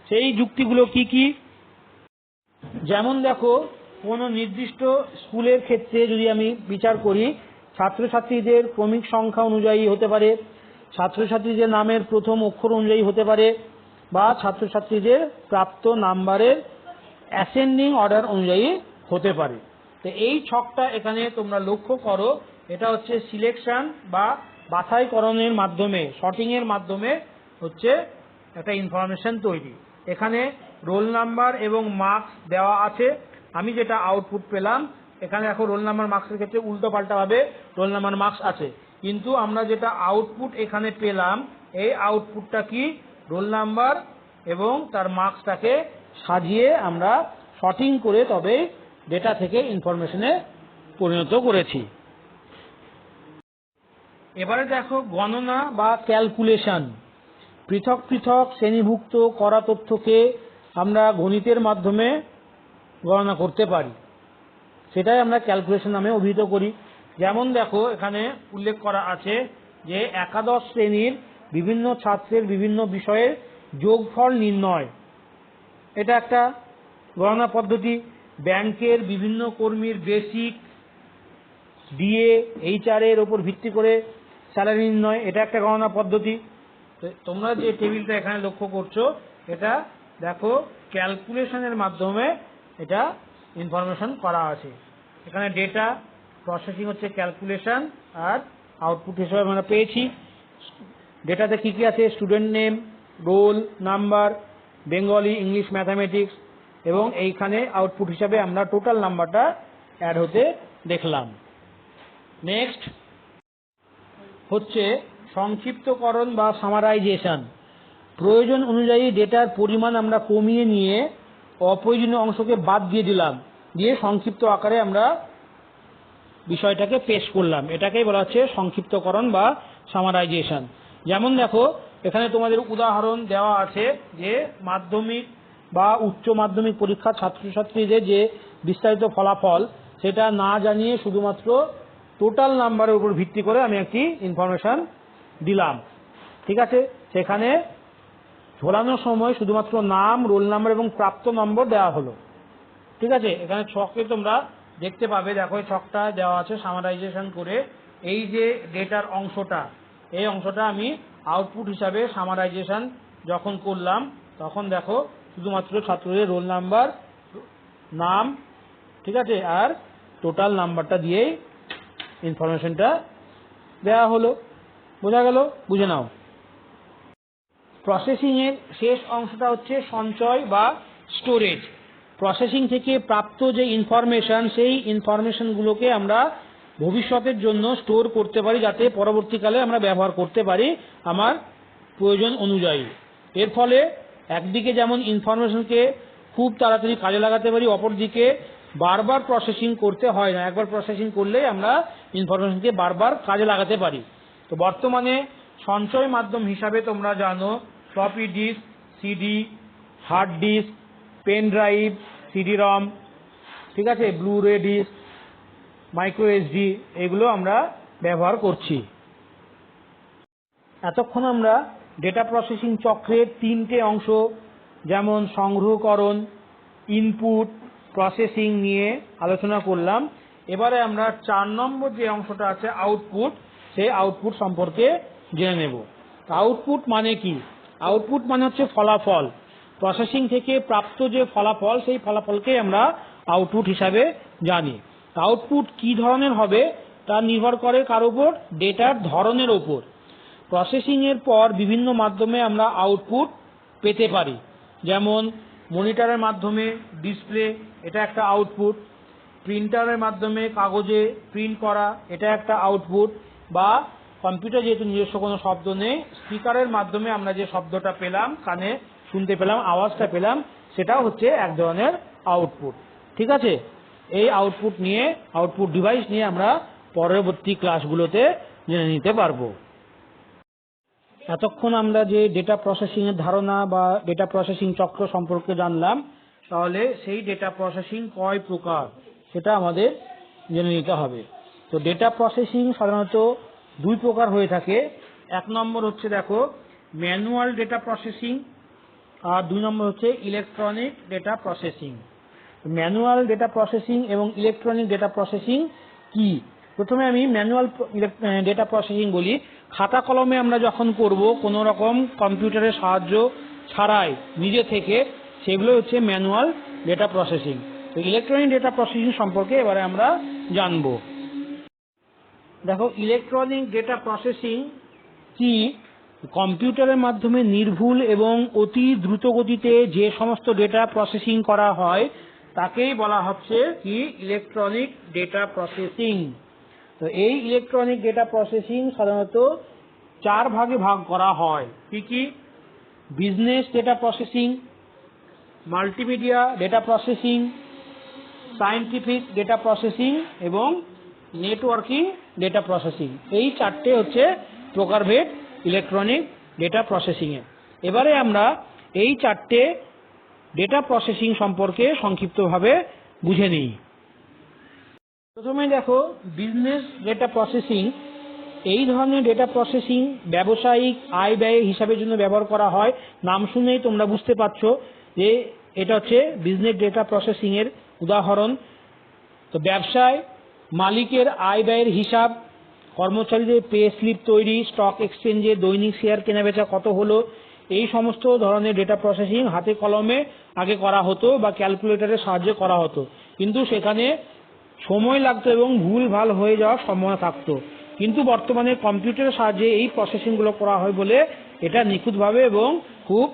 সেই যুক্তিগুলো কি কি? যেমন দেখো, কোনো নির্দিষ্ট স্কুলের ক্ষেত্রে যদি আমি বিচার করি, ছাত্রছাত্রীদের ক্রমিক সংখ্যা অনুযায়ী হতে পারে, ছাত্রছাত্রীদের নামের প্রথম অক্ষর অনুযায়ী হতে পারে, বা ছাত্রছাত্রীদের প্রাপ্ত নাম্বারের অ্যাসেন্ডিং অর্ডার অনুযায়ী হতে পারে। তো এই ছকটা এখানে তোমরা লক্ষ্য করো, এটা হচ্ছে সিলেকশন বা বাছাইকরণের মাধ্যমে, সর্টিং এর মাধ্যমে হচ্ছে একটা ইনফরমেশন তৈরি। এখানে রোল নাম্বার এবং মার্কস দেওয়া আছে। আমি যেটা আউটপুট পেলাম, এখানে দেখো রোল নাম্বার মার্কসের ক্ষেত্রে উল্টো পাল্টা ভাবে রোল নাম্বার মার্কস আছে, কিন্তু আমরা যেটা আউটপুট এখানে পেলাম, এই আউটপুটটা কি, রোল নাম্বার এবং তার মার্কসটাকে সাজিয়ে আমরা সর্টিং করে তবে ডেটা থেকে ইনফরমেশনে পরিণত করেছি। এবারে দেখো গণনা বা ক্যালকুলেশন। পৃথক পৃথক শ্রেণীভুক্ত করা তথ্যকে আমরা গণিতের মাধ্যমে গণনা করতে পারি, সেটাই আমরা ক্যালকুলেশন নামে অভিহিত করি। যেমন দেখো, এখানে উল্লেখ করা আছে যে একাদশ শ্রেণীর বিভিন্ন ছাত্রের বিভিন্ন বিষয়ের যোগফল নির্ণয়, এটা একটা গণনা পদ্ধতি। ব্যাংকের বিভিন্ন কর্মীর বেসিক, ডিএ, এইচআর এর উপর ভিত্তি করে স্যালারি নির্ণয়, এটা একটা গণনা পদ্ধতি। তোমরা যে টেবিলটা এখানে লক্ষ্য করছো, এটা দেখো ক্যালকুলেশনের মাধ্যমে এটা ইনফরমেশন করা আছে। এখানে ডেটা, প্রসেসিং হচ্ছে ক্যালকুলেশন, আর আউটপুট হিসেবে আমরা পেয়েছি। ডেটাতে কি কি আছে, student name, roll number, Bengali, English, mathematics, এবং এইখানে আউটপুট হিসাবে আমরা টোটাল নাম্বারটা অ্যাড হতে দেখলাম। নেক্সট হচ্ছে সংক্ষিপ্তকরণ বা সামারাইজেশন। প্রয়োজন অনুযায়ী ডেটার পরিমাণ আমরা কমিয়ে নিয়ে অপ্রয়োজনীয় অংশকে বাদ দিয়ে দিলাম, দিয়ে সংক্ষিপ্ত আকারে আমরা বিষয়টাকে পেশ করলাম। এটাকেই বলা হচ্ছে সংক্ষিপ্তকরণ বা সামারাইজেশন। যেমন দেখো, এখানে তোমাদের উদাহরণ দেওয়া আছে যে মাধ্যমিক বা উচ্চ মাধ্যমিক পরীক্ষার ছাত্রছাত্রীদের যে বিস্তারিত ফলাফল সেটা না জানিয়ে শুধুমাত্র টোটাল নাম্বারের উপর ভিত্তি করে আমি একটি ইনফরমেশন দিলাম। ঠিক আছে, সেখানে ঝোলানোর সময় শুধুমাত্র নাম, রোল নাম্বার এবং প্রাপ্ত নম্বর দেওয়া হলো। ঠিক আছে, এখানে ছকে তোমরা দেখতে পাবে, দেখো এই ছকটা দেওয়া আছে সামারাইজেশন করে। এই যে ডেটার অংশটা, এই অংশটা আমি আউটপুট হিসাবে সামারাইজেশন যখন করলাম তখন দেখো শুধুমাত্র ছাত্রদের রোল নাম্বার, নাম, ঠিক আছে, আর টোটাল নাম্বারটা দিয়েই ইনফরমেশনটা দেওয়া হলো। বোঝা গেল? বুঝে নাও। প্রসেসিং এর শেষ অংশটা হচ্ছে সঞ্চয় বা স্টোরেজ। প্রসেসিং থেকে প্রাপ্ত যে ইনফরমেশন, সেই ইনফরমেশনগুলোকে আমরা ভবিষ্যতের জন্য স্টোর করতে পারি, যাতে পরবর্তীকালে আমরা ব্যবহার করতে পারি আমার প্রয়োজন অনুযায়ী। এর ফলে একদিকে যেমন ইনফরমেশনকে খুব তাড়াতাড়ি কাজে লাগাতে পারি, অপরদিকে বারবার প্রসেসিং করতে হয় না। একবার প্রসেসিং করলেই আমরা ইনফরমেশনকে বারবার কাজে লাগাতে পারি। তো বর্তমানে সঞ্চয় মাধ্যম হিসাবে তোমরা জানো floppy disk, CD, hard disk, pen drive, CD ROM, ঠিক আছে, ব্লু রে ডিস্ক, মাইক্রো এসডি, এগুলো আমরা ব্যবহার করছি। এতক্ষণ আমরা ডেটা প্রসেসিং চক্রের তিনটে অংশ যেমন সংগ্রহকরণ, ইনপুট, প্রসেসিং নিয়ে আলোচনা করলাম। এবারে আমরা 4 নম্বর যে অংশটা আছে আউটপুট, সেই আউটপুট সম্পর্কে জেনে নেব। আউটপুট মানে কি? আউটপুট মানে হচ্ছে ফলাফল। প্রসেসিং থেকে প্রাপ্ত যে ফলাফল, সেই ফলাফলকে আমরা আউটপুট হিসাবে জানি। আউটপুট কি ধরনের হবে তা নির্ভর করে কার উপর? ডেটার ধরনের উপর। প্রসেসিং এর পর বিভিন্ন মাধ্যমে আমরা আউটপুট পেতে পারি, যেমন মনিটরের মাধ্যমে ডিসপ্লে, এটা একটা আউটপুট। প্রিন্টারের মাধ্যমে কাগজে প্রিন্ট করা, এটা একটা আউটপুট। বা কম্পিউটার যেহেতু নিজস্ব কোনো শব্দ নেই, স্পিকারের মাধ্যমে আমরা যে শব্দটা পেলাম, কানে শুনতে পেলাম, আওয়াজটা পেলাম, সেটাও হচ্ছে এক ধরনের আউটপুট। ঠিক আছে, এই আউটপুট ডিভাইস নিয়ে আমরা পরবর্তী ক্লাসগুলোতে জেনে নিতে পারবো। এতক্ষণ আমরা যে ডেটা প্রসেসিং এর ধারণা বা ডেটা প্রসেসিং চক্র সম্পর্কে জানলাম, তাহলে সেই ডেটা প্রসেসিং কয় প্রকার সেটা আমাদের জেনে নিতে হবে। তো ডেটা প্রসেসিং সাধারণত 2 প্রকার হয়ে থাকে। 1 নম্বর হচ্ছে দেখো ম্যানুয়াল ডেটা প্রসেসিং, আর 2 নম্বর হচ্ছে electronic data processing. Manual data processing এবং ইলেকট্রনিক ডেটা প্রসেসিং কি? প্রথমে আমি ম্যানুয়াল ডেটা প্রসেসিং বলি। খাতা কলমে আমরা যখন করব, কোনো রকম কম্পিউটারের সাহায্য ছাড়াই নিজে থেকে, সেগুলো হচ্ছে ম্যানুয়াল ডেটা প্রসেসিং। তো ইলেকট্রনিক ডেটা প্রসেসিং সম্পর্কে এবারে আমরা জানবো। দেখো ইলেকট্রনিক ডেটা প্রসেসিং কি? কম্পিউটারের মাধ্যমে নির্ভুল এবং অতি দ্রুত গতিতে যে সমস্ত ডেটা প্রসেসিং করা হয় তাকেই বলা হচ্ছে কি? Electronic data processing. তো এই ইলেকট্রনিক ডেটা প্রসেসিং সাধারণত 4 ভাগে ভাগ করা হয়। কি কি? Business data processing, multimedia data processing, scientific data processing এবং নেটওয়ার্কিং ডেটা প্রসেসিং। এই 4টে হচ্ছে প্রকারভেদ ইলেকট্রনিক ডেটা প্রসেসিং এর। এবারে আমরা এই 4টে ডেটা প্রসেসিং সম্পর্কে সংক্ষিপ্তভাবে বুঝে নিই। প্রথমে দেখো বিজনেস ডেটা প্রসেসিং। এই ধরনের ডেটা প্রসেসিং ব্যবসায়িক আয় ব্যয় হিসাবের জন্য ব্যবহার করা হয়। নাম শুনেই তোমরা বুঝতে পারছো যে এটা হচ্ছে বিজনেস ডেটা প্রসেসিং এর উদাহরণ। তো ব্যবসায় মালিকের আয় ব্যয়ের হিসাব, কর্মচারীদের পে স্লিপ তৈরি, স্টক এক্সচেঞ্জে দৈনিক শেয়ার কেনাবেচা কত হলো, এই সমস্ত ধরনের ডেটা প্রসেসিং হাতে কলমে আগে করা হতো বা ক্যালকুলেটরের সাহায্যে করা হতো, কিন্তু সেখানে সময় লাগতো এবং ভুল ভাল হয়ে যাওয়ার সম্ভাবনা থাকতো। কিন্তু বর্তমানে কম্পিউটারের সাহায্যে এই প্রসেসিংগুলো করা হয় বলে এটা নিখুঁতভাবে এবং খুব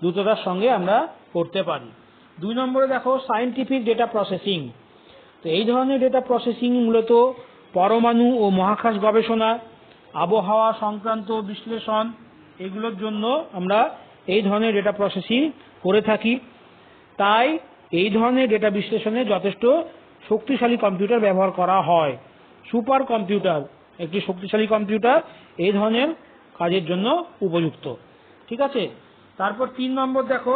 দ্রুততার সঙ্গে আমরা করতে পারি। 2 নম্বরে দেখো সায়েন্টিফিক ডেটা প্রসেসিং। তো এই ধরনের ডেটা প্রসেসিং মূলত পরমাণু ও মহাকাশ গবেষণা, আবহাওয়া সংক্রান্ত বিশ্লেষণ, এগুলোর জন্য আমরা এই ধরনের ডেটা প্রসেসিং করে থাকি। তাই এই ধরনের ডেটা বিশ্লেষণে যথেষ্ট শক্তিশালী কম্পিউটার ব্যবহার করা হয়। সুপার কম্পিউটার একটি শক্তিশালী কম্পিউটার এই ধরনের কাজের জন্য উপযুক্ত। ঠিক আছে, তারপর 3 নম্বর দেখো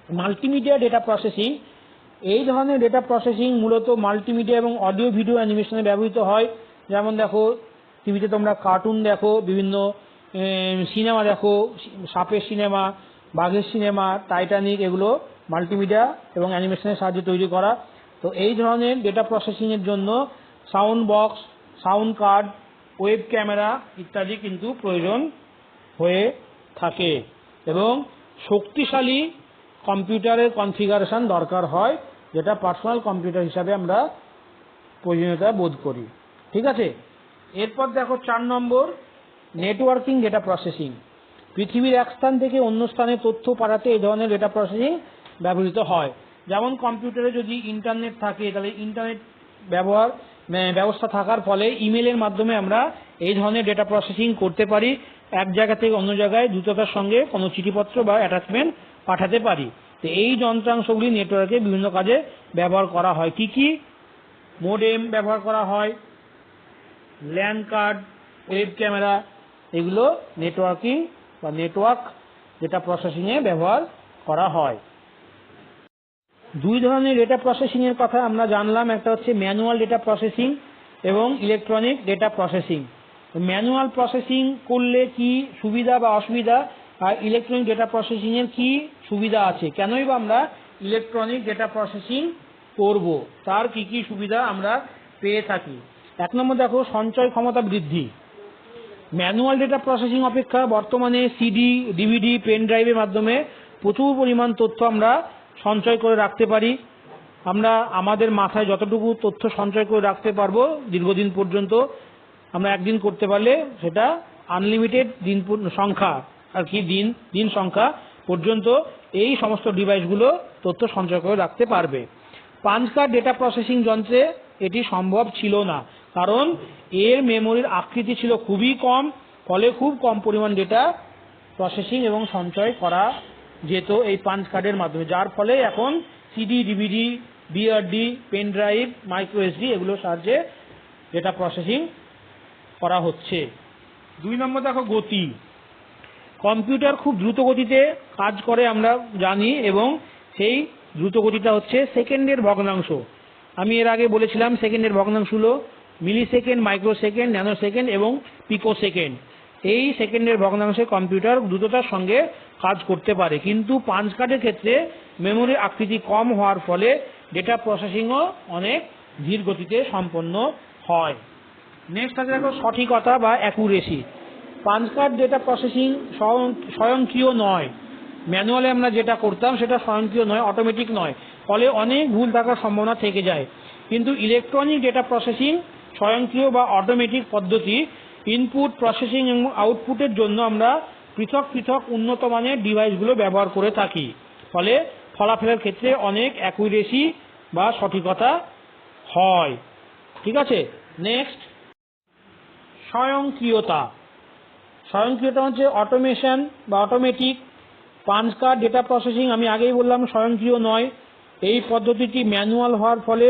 মাল্টিমিডিয়া ডেটা প্রসেসিং, এই ধরনের ডেটা প্রসেসিং মূলত মাল্টিমিডিয়া এবং অডিও ভিডিও অ্যানিমেশনে ব্যবহৃত হয়। যেমন দেখো টিভিতে তোমরা কার্টুন দেখো, বিভিন্ন সিনেমা দেখো, সাপের সিনেমা, বাঘের সিনেমা, টাইটানিক, এগুলো মাল্টিমিডিয়া এবং অ্যানিমেশনের সাহায্যে তৈরি করা। তো এই ধরনের ডেটা প্রসেসিংয়ের জন্য sound box, sound card, web camera ইত্যাদি কিন্তু প্রয়োজন হয়ে থাকে এবং শক্তিশালী কম্পিউটারের কনফিগারেশন দরকার হয়, যেটা পার্সোনাল কম্পিউটার হিসাবে আমরা প্রয়োজনীয়তা বোধ করি। ঠিক আছে, এরপর দেখো 4 নম্বর, নেটওয়ার্কিং ডেটা প্রসেসিং। পৃথিবীর এক স্থান থেকে অন্য স্থানে তথ্য পাঠাতে এই ধরনের ডেটা প্রসেসিং ব্যবহৃত হয়। যেমন কম্পিউটারে যদি ইন্টারনেট থাকে, তাহলে ইন্টারনেট ব্যবস্থা থাকার ফলে ইমেলের মাধ্যমে আমরা এই ধরনের ডেটা প্রসেসিং করতে পারি। এক জায়গা থেকে অন্য জায়গায় দ্রুততার সঙ্গে কোনো চিঠিপত্র বা অ্যাটাচমেন্ট পাঠাতে পারি। তো এই যন্ত্রাংশগুলি নেটওয়ার্কে বিভিন্ন কাজে ব্যবহার করা হয়। কি কি? মোডেম ব্যবহার করা হয়, ল্যান কার্ড, ওয়েব ক্যামেরা, এগুলো নেটওয়ার্কিং বা নেটওয়ার্ক ডেটা প্রসেসিংয়ে ব্যবহার করা হয়। 2 ধরনের ডেটা প্রসেসিংয়ের কথা আমরা জানলাম, একটা হচ্ছে ম্যানুয়াল ডেটা প্রসেসিং এবং electronic data processing. Manual processing করলে কি সুবিধা বা অসুবিধা, আর ইলেকট্রনিক ডেটা প্রসেসিংয়ের কি সুবিধা আছে, কেনই বা আমরা ইলেকট্রনিক ডেটা প্রসেসিং করব, তার কি কি সুবিধা আমরা পেয়ে থাকি। 1 নম্বর দেখো, সঞ্চয় ক্ষমতা বৃদ্ধি। ম্যানুয়াল ডেটা প্রসেসিং অপেক্ষা বর্তমানে সিডি, ডিভিডি, পেন ড্রাইভের মাধ্যমে প্রচুর পরিমাণ তথ্য আমরা সঞ্চয় করে রাখতে পারি। আমরা আমাদের মাথায় যতটুকু তথ্য সঞ্চয় করে রাখতে পারবো দীর্ঘদিন পর্যন্ত, আমরা একদিন করতে পারলে সেটা আনলিমিটেড দিন সংখ্যা আর কি দিন সংখ্যা পর্যন্ত এই সমস্ত ডিভাইসগুলো তথ্য সঞ্চয় করে রাখতে পারবে। পাঞ্চ কার্ড ডেটা প্রসেসিং যন্ত্রে এটি সম্ভব ছিল না, কারণ এর মেমোরির আকৃতি ছিল খুবই কম, ফলে খুব কম পরিমাণ ডেটা প্রসেসিং এবং সঞ্চয় করা যেত এই পাঞ্চ কার্ডের মাধ্যমে, যার ফলে এখন CD, DVD, BRD, pen drive, micro SD এগুলোর সাহায্যে ডেটা প্রসেসিং করা হচ্ছে। 2 নম্বর দেখো, গতি। কম্পিউটার খুব দ্রুত গতিতে কাজ করে আমরা জানি, এবং সেই দ্রুত গতিটা হচ্ছে সেকেন্ডের ভগ্নাংশ। আমি এর আগে বলেছিলাম সেকেন্ডের ভগ্নাংশ হলো millisecond, microsecond, nanosecond এবং পিকো সেকেন্ড। এই সেকেন্ডের ভগ্নাংশে কম্পিউটার দ্রুততার সঙ্গে কাজ করতে পারে, কিন্তু পাঞ্চ কার্ডের ক্ষেত্রে মেমোরির আকৃতি কম হওয়ার ফলে ডেটা প্রসেসিংও অনেক ধীর গতিতে সম্পন্ন হয়। নেক্সট আছে দেখো, সঠিকতা বা accuracy. Punch card data processing স্বয়ংক্রিয় নয়। ম্যানুয়ালে আমরা যেটা করতাম সেটা স্বয়ংক্রিয় নয়, অটোমেটিক নয়, ফলে অনেক ভুল থাকার সম্ভাবনা থেকে যায়। কিন্তু ইলেকট্রনিক ডেটা প্রসেসিং স্বয়ংক্রিয় বা অটোমেটিক পদ্ধতি। ইনপুট, প্রসেসিং এবং আউটপুটের জন্য আমরা পৃথক পৃথক উন্নত মানের ডিভাইসগুলো ব্যবহার করে থাকি, ফলে ফলাফলের ক্ষেত্রে অনেক অ্যাকুরেসি বা সঠিকতা হয়। ঠিক আছে, নেক্সট, স্বয়ংক্রিয়তা। স্বয়ংক্রিয়তা হচ্ছে অটোমেশন বা automatic. Punch card data processing আমি আগেই বললাম স্বয়ংক্রিয় নয়। এই পদ্ধতিটি ম্যানুয়াল হওয়ার ফলে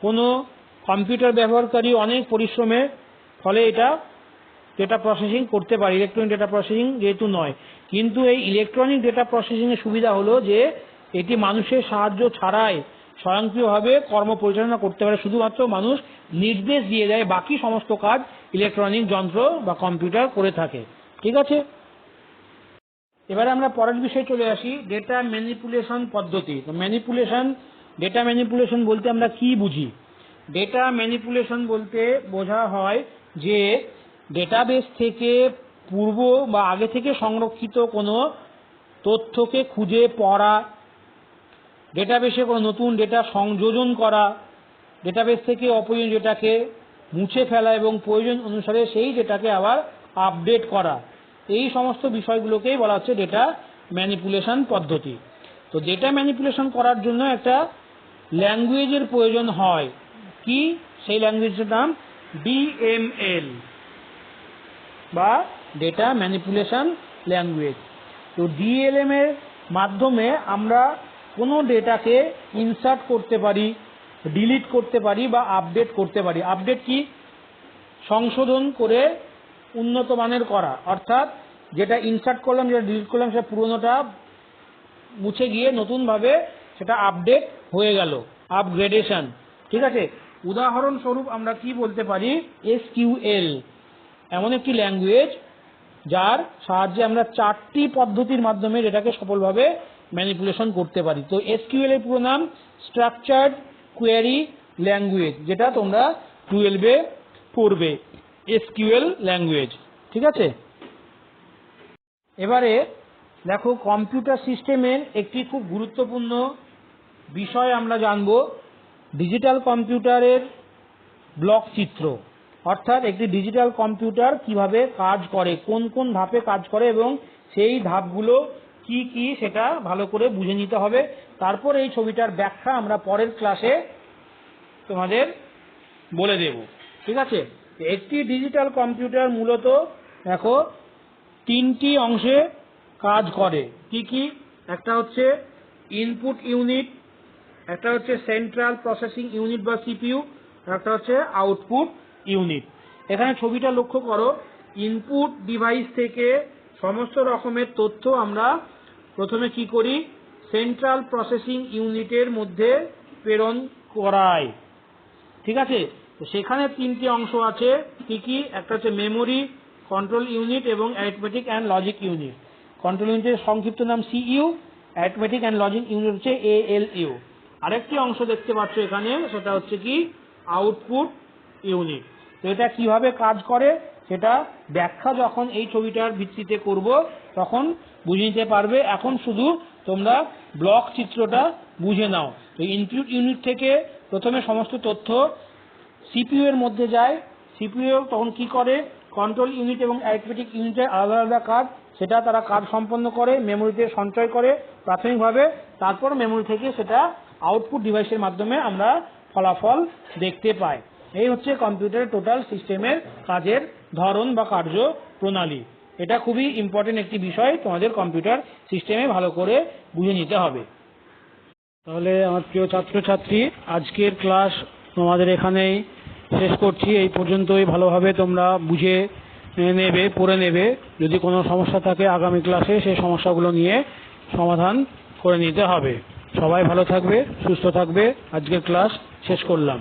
কোনো কম্পিউটার ব্যবহারকারী অনেক পরিশ্রমের ফলে এটা ডেটা প্রসেসিং করতে পারে, ইলেকট্রনিক ডেটা প্রসেসিং যেহেতু নয়। কিন্তু এই ইলেকট্রনিক ডেটা প্রসেসিংয়ের সুবিধা হলো যে এটি মানুষের সাহায্য ছাড়াই স্বয়ংক্রিয়ভাবে কর্ম পরিচালনা করতে পারে, শুধুমাত্র মানুষ নির্দেশ দিয়ে দেয়, বাকি সমস্ত কাজ ইলেকট্রনিক যন্ত্র বা কম্পিউটার করে থাকে। ঠিক আছে, এবারে আমরা পরের বিষয়ে চলে আসি, ডেটা ম্যানিপুলেশন পদ্ধতি। তো ডেটা ম্যানিপুলেশন বলতে আমরা কি বুঝি? ডেটা ম্যানিপুলেশন বলতে বোঝা হয় যে ডেটাবেস থেকে পূর্ব বা আগে থেকে সংরক্ষিত কোনো তথ্যকে খুঁজে পড়া, ডেটাবেসে কোনো নতুন ডেটা সংযোজন করা, ডেটাবেস থেকে অপ্রয়োজনীয় ডেটাকে মুছে ফেলা এবং প্রয়োজন অনুসারে সেই ডেটাকে আবার আপডেট করা, এই সমস্ত বিষয়গুলোকেই বলা হচ্ছে ডেটা ম্যানিপুলেশন পদ্ধতি। তো ডেটা ম্যানিপুলেশন করার জন্য একটা ল্যাঙ্গুয়েজের প্রয়োজন হয়। কি সেই ল্যাঙ্গুয়েজের নাম? ডিএমএল বা ডেটা ম্যানিপুলেশন ল্যাঙ্গুয়েজ। তো ডিএলএম এর মাধ্যমে আমরা কোনো ডেটাকে ইনসার্ট করতে পারি, ডিলিট করতে পারি বা আপডেট করতে পারি। আপডেট কি? সংশোধন করে উন্নত মানের করা, অর্থাৎ যেটা ইনসার্ট করলাম, যেটা ডিলিট করলাম, সেটা পুরোনোটা মুছে গিয়ে নতুনভাবে সেটা আপডেট হয়ে গেল, আপগ্রেডেশন। ঠিক আছে, উদাহরণস্বরূপ আমরা কি বলতে পারি, এসকিউএল এমন একটি ল্যাঙ্গুয়েজ যার সাহায্যে আমরা 4টি পদ্ধতির মাধ্যমে এটাকে সফলভাবে ম্যানিপুলেশন করতে পারি। তো এসকিউএল এর পুরো নাম স্ট্রাকচার্ড কোয়েরি ল্যাঙ্গুয়েজ, যেটা তোমরা 12-এ পড়বে, এসকিউএল ল্যাঙ্গুয়েজ। ঠিক আছে, এবারে দেখো কম্পিউটার সিস্টেমের একটি খুব গুরুত্বপূর্ণ বিষয় আমরা জানব, ডিজিটাল কম্পিউটারের ব্লক চিত্র। অর্থাৎ একটি ডিজিটাল কম্পিউটার কিভাবে কাজ করে, কোন কোন ধাপে কাজ করে এবং সেই ধাপগুলো কি কি সেটা ভালো করে বুঝে নিতে হবে। তারপর এই ছবিটার ব্যাখ্যা আমরা পরের ক্লাসে তোমাদের বলে দেব। ঠিক আছে, একটি ডিজিটাল কম্পিউটার মূলত দেখো 3টি অংশে কাজ করে। কি কি? একটা হচ্ছে ইনপুট ইউনিট, একটা হচ্ছে সেন্ট্রাল প্রসেসিং ইউনিট বা সিপিইউ, একটা হচ্ছে আউটপুট ইউনিট। এখানে ছবিটা লক্ষ্য করো, ইনপুট ডিভাইস থেকে সমস্ত রকমের তথ্য আমরা প্রথমে কি করি, সেন্ট্রাল প্রসেসিং ইউনিটের মধ্যে প্রেরণ করাই। ঠিক আছে, তো সেখানে 3টি অংশ আছে। কি কি? একটা হচ্ছে মেমোরি, কন্ট্রোল ইউনিট এবং arithmetic and logic unit. Control ইউনিটের সংক্ষিপ্ত নাম CU, arithmetic and logic unit হচ্ছে এএলইউ। আরেকটি অংশ দেখতে পাচ্ছ এখানে, সেটা হচ্ছে কি আউটপুট ইউনিট। তো এটা কিভাবে কাজ করে সেটা ব্যাখ্যা যখন এই ছবিটার ভিত্তিতে করব তখন বুঝে নিতে পারবে। এখন শুধু তোমরা ব্লক চিত্রটা বুঝে নাও। তো ইনপুট ইউনিট থেকে প্রথমে সমস্ত তথ্য সিপিইউ এর মধ্যে যায়। সিপিইউ তখন কি করে, কন্ট্রোল ইউনিট এবং অ্যারিথমেটিক ইউনিটের আলাদা আলাদা কাজ, সেটা তারা কাজ সম্পন্ন করে, মেমোরিতে সঞ্চয় করে প্রাথমিকভাবে। তারপর মেমোরি থেকে সেটা আউটপুট ডিভাইসের মাধ্যমে আমরা ফলাফল দেখতে পাই। এই হচ্ছে কম্পিউটারের টোটাল সিস্টেমের কাজের ধরন বা কার্য প্রণালী। এটা খুবই ইম্পর্টেন্ট একটি বিষয়, তোমাদের কম্পিউটার সিস্টেমে ভালো করে বুঝে নিতে হবে। তাহলে আমার প্রিয় ছাত্রছাত্রী, আজকের ক্লাস তোমাদের এখানেই শেষ করছি। এই পর্যন্তই ভালোভাবে তোমরা বুঝে নেবে, পড়ে নেবে। যদি কোনো সমস্যা থাকে আগামী ক্লাসে সেই সমস্যাগুলো নিয়ে সমাধান করে নিতে হবে। সবাই ভালো থাকবে, সুস্থ থাকবে। আজকের ক্লাস শেষ করলাম।